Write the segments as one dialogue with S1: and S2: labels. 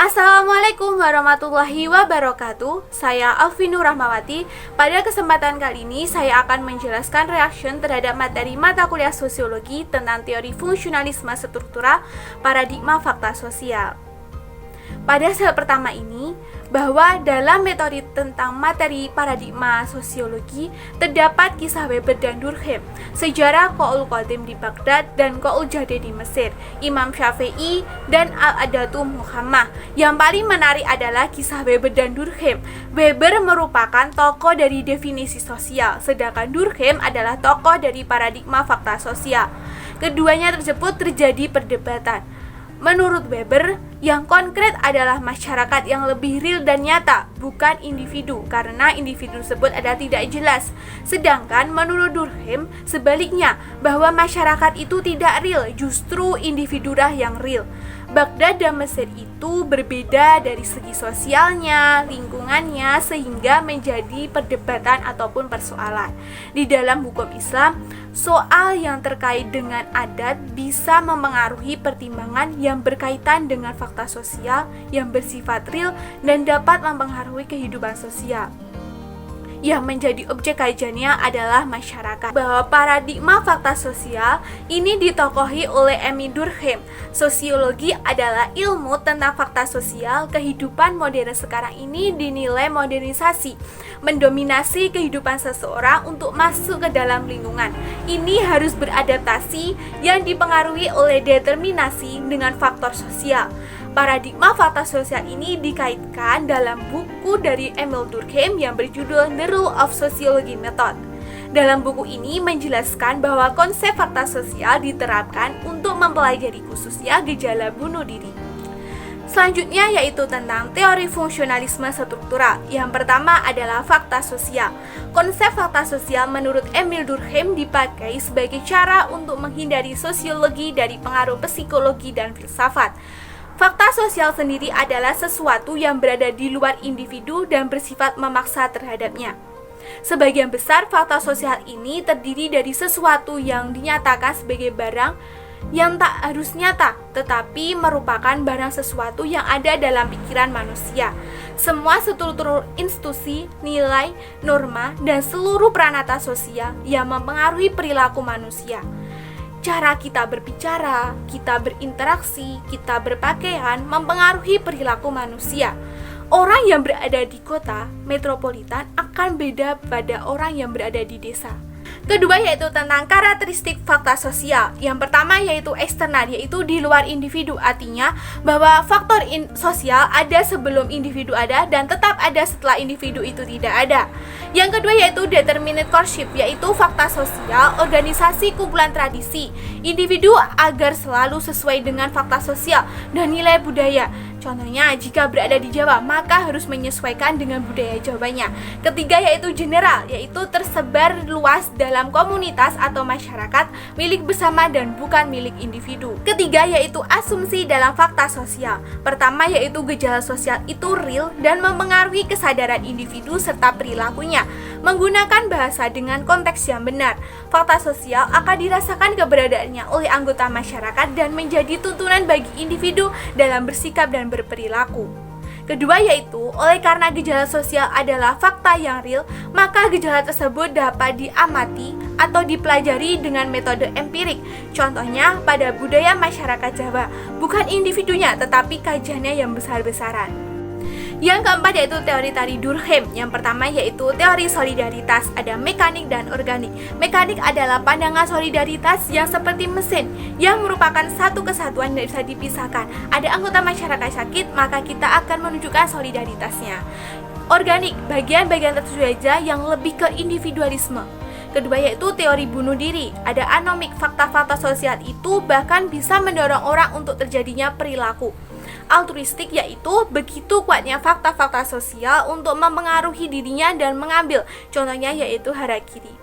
S1: Assalamualaikum warahmatullahi wabarakatuh. Saya Alvinur Rahmawati. Pada kesempatan kali ini saya akan menjelaskan reaction terhadap materi mata kuliah sosiologi tentang teori fungsionalisme struktural, paradigma fakta sosial. Pada sel pertama ini, bahwa dalam metode tentang materi paradigma sosiologi terdapat kisah Weber dan Durkheim, sejarah Qaul Qadim di Baghdad dan Qaul Jadid di Mesir, Imam Syafi'i dan Al-Adatu Muhammad. Yang paling menarik adalah kisah Weber dan Durkheim. Weber merupakan tokoh dari definisi sosial, sedangkan Durkheim adalah tokoh dari paradigma fakta sosial. Keduanya tersebut terjadi perdebatan. Menurut Weber, yang konkret adalah masyarakat yang lebih real dan nyata, bukan individu, karena individu tersebut adalah tidak jelas. Sedangkan menurut Durkheim, sebaliknya, bahwa masyarakat itu tidak real, justru individulah yang real. Baghdad dan Mesir itu berbeda dari segi sosialnya, lingkungannya, sehingga menjadi perdebatan ataupun persoalan. Di dalam hukum Islam, soal yang terkait dengan adat bisa mempengaruhi pertimbangan yang berkaitan dengan fakta sosial yang bersifat real dan dapat mempengaruhi kehidupan sosial. Yang menjadi objek kajiannya adalah masyarakat. Bahwa paradigma fakta sosial ini ditokohi oleh Emil Durkheim. Sosiologi adalah ilmu tentang fakta sosial. Kehidupan modern sekarang ini dinilai modernisasi, mendominasi kehidupan seseorang untuk masuk ke dalam lingkungan. Ini harus beradaptasi yang dipengaruhi oleh determinasi dengan faktor sosial. Paradigma fakta sosial ini dikaitkan dalam buku dari Emil Durkheim yang berjudul The Rule of Sociology Method. Dalam buku ini menjelaskan bahwa konsep fakta sosial diterapkan untuk mempelajari khususnya gejala bunuh diri. Selanjutnya yaitu tentang teori fungsionalisme struktural. Yang pertama adalah fakta sosial. Konsep fakta sosial menurut Emil Durkheim dipakai sebagai cara untuk menghindari sosiologi dari pengaruh psikologi dan filsafat. Fakta sosial sendiri adalah sesuatu yang berada di luar individu dan bersifat memaksa terhadapnya. Sebagian besar fakta sosial ini terdiri dari sesuatu yang dinyatakan sebagai barang yang tak harus nyata, tetapi merupakan barang sesuatu yang ada dalam pikiran manusia. Semua struktur institusi, nilai, norma, dan seluruh peranata sosial yang mempengaruhi perilaku manusia. Cara kita berbicara, kita berinteraksi, kita berpakaian mempengaruhi perilaku manusia. Orang yang berada di kota metropolitan akan beda pada orang yang berada di desa. Kedua yaitu tentang karakteristik fakta sosial. Yang pertama yaitu eksternal, yaitu di luar individu. Artinya bahwa faktor sosial ada sebelum individu ada dan tetap ada setelah individu itu tidak ada. Yang kedua yaitu determinate courtship, yaitu fakta sosial, organisasi kumpulan tradisi individu agar selalu sesuai dengan fakta sosial dan nilai budaya. Contohnya, jika berada di Jawa, maka harus menyesuaikan dengan budaya Jawanya. Ketiga yaitu general, yaitu tersebar luas dalam komunitas atau masyarakat, milik bersama dan bukan milik individu. Ketiga yaitu asumsi dalam fakta sosial. Pertama yaitu gejala sosial itu real dan mempengaruhi kesadaran individu serta perilakunya. Menggunakan bahasa dengan konteks yang benar, fakta sosial akan dirasakan keberadaannya oleh anggota masyarakat dan menjadi tuntunan bagi individu dalam bersikap dan berperilaku. Kedua yaitu, oleh karena gejala sosial adalah fakta yang real, maka gejala tersebut dapat diamati atau dipelajari dengan metode empirik. Contohnya pada budaya masyarakat Jawa, bukan individunya tetapi kajiannya yang besar-besaran. Yang keempat yaitu teori tari Durkheim. Yang pertama yaitu teori solidaritas. Ada mekanik dan organik. Mekanik adalah pandangan solidaritas yang seperti mesin, yang merupakan satu kesatuan yang bisa dipisahkan. Ada anggota masyarakat sakit, maka kita akan menunjukkan solidaritasnya. Organik, bagian-bagian tertentu saja yang lebih ke individualisme. Kedua yaitu teori bunuh diri. Ada anomik, fakta-fakta sosial itu bahkan bisa mendorong orang untuk terjadinya perilaku altruistik, yaitu begitu kuatnya fakta-fakta sosial untuk mempengaruhi dirinya dan mengambil. Contohnya yaitu harakiri.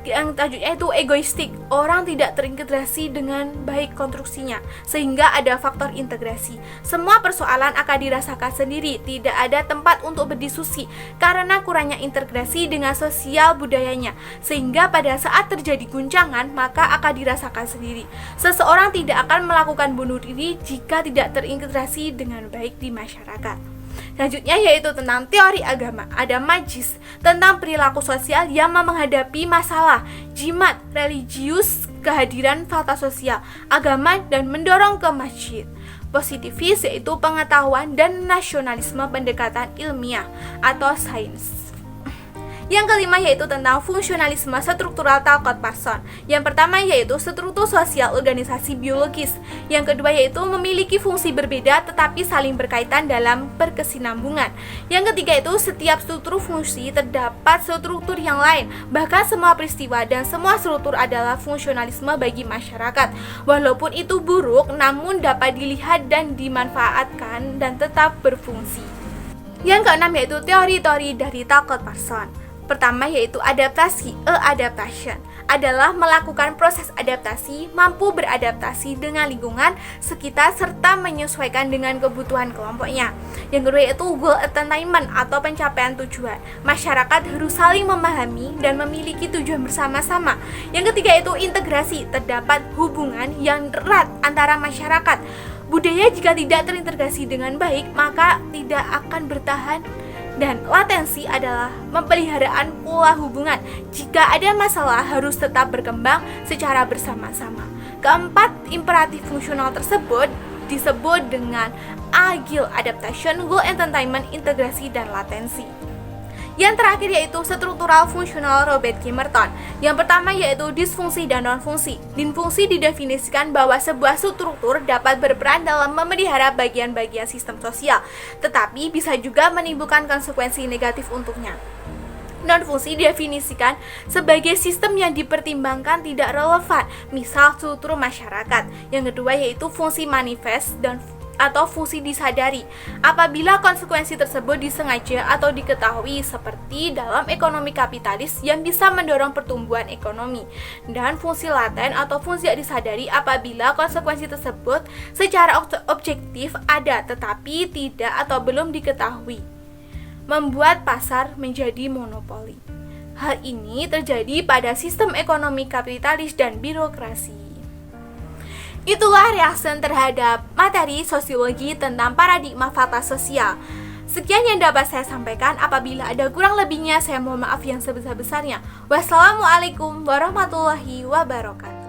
S1: Yang selanjutnya itu egoistik. Orang tidak terintegrasi dengan baik konstruksinya, sehingga ada faktor integrasi. Semua persoalan akan dirasakan sendiri, tidak ada tempat untuk berdiskusi karena kurangnya integrasi dengan sosial budayanya, sehingga pada saat terjadi guncangan maka akan dirasakan sendiri. Seseorang tidak akan melakukan bunuh diri jika tidak terintegrasi dengan baik di masyarakat. Selanjutnya yaitu tentang teori agama. Ada majis, tentang perilaku sosial yang menghadapi masalah, jimat, religius, kehadiran fakta sosial, agama, dan mendorong ke masjid. Positivis yaitu pengetahuan dan nasionalisme pendekatan ilmiah atau sains. Yang kelima yaitu tentang fungsionalisme struktural Talcott Parsons. Yang pertama yaitu struktur sosial organisasi biologis. Yang kedua yaitu memiliki fungsi berbeda tetapi saling berkaitan dalam berkesinambungan. Yang ketiga itu setiap struktur fungsi terdapat struktur yang lain. Bahkan semua peristiwa dan semua struktur adalah fungsionalisme bagi masyarakat. Walaupun itu buruk namun dapat dilihat dan dimanfaatkan dan tetap berfungsi. Yang keenam yaitu teori-teori dari Talcott Parsons. Pertama yaitu adaptasi, adaptation adalah melakukan proses adaptasi, mampu beradaptasi dengan lingkungan sekitar serta menyesuaikan dengan kebutuhan kelompoknya. Yang kedua yaitu goal attainment atau pencapaian tujuan. Masyarakat harus saling memahami dan memiliki tujuan bersama-sama. Yang ketiga yaitu integrasi, terdapat hubungan yang erat antara masyarakat. Budaya jika tidak terintegrasi dengan baik maka tidak akan bertahan. Dan latensi adalah pemeliharaan pola hubungan. Jika ada masalah harus tetap berkembang secara bersama-sama. Keempat, imperatif fungsional tersebut disebut dengan agile adaptation, goal attainment, integrasi, dan latensi. Yang terakhir yaitu struktural fungsional Robert K. Merton. Yang pertama yaitu disfungsi dan non-fungsi. Disfungsi didefinisikan bahwa sebuah struktur dapat berperan dalam memelihara bagian-bagian sistem sosial, tetapi bisa juga menimbulkan konsekuensi negatif untuknya. Non-fungsi didefinisikan sebagai sistem yang dipertimbangkan tidak relevan, misal struktur masyarakat. Yang kedua yaitu fungsi manifest dan atau fungsi disadari apabila konsekuensi tersebut disengaja atau diketahui, seperti dalam ekonomi kapitalis yang bisa mendorong pertumbuhan ekonomi. Dan fungsi laten atau fungsi tidak disadari apabila konsekuensi tersebut secara objektif ada tetapi tidak atau belum diketahui, membuat pasar menjadi monopoli. Hal ini terjadi pada sistem ekonomi kapitalis dan birokrasi. Itulah reaksi terhadap materi sosiologi tentang paradigma fakta sosial. Sekian yang dapat saya sampaikan. Apabila ada kurang lebihnya, saya mohon maaf yang sebesar-besarnya. Wassalamualaikum warahmatullahi wabarakatuh.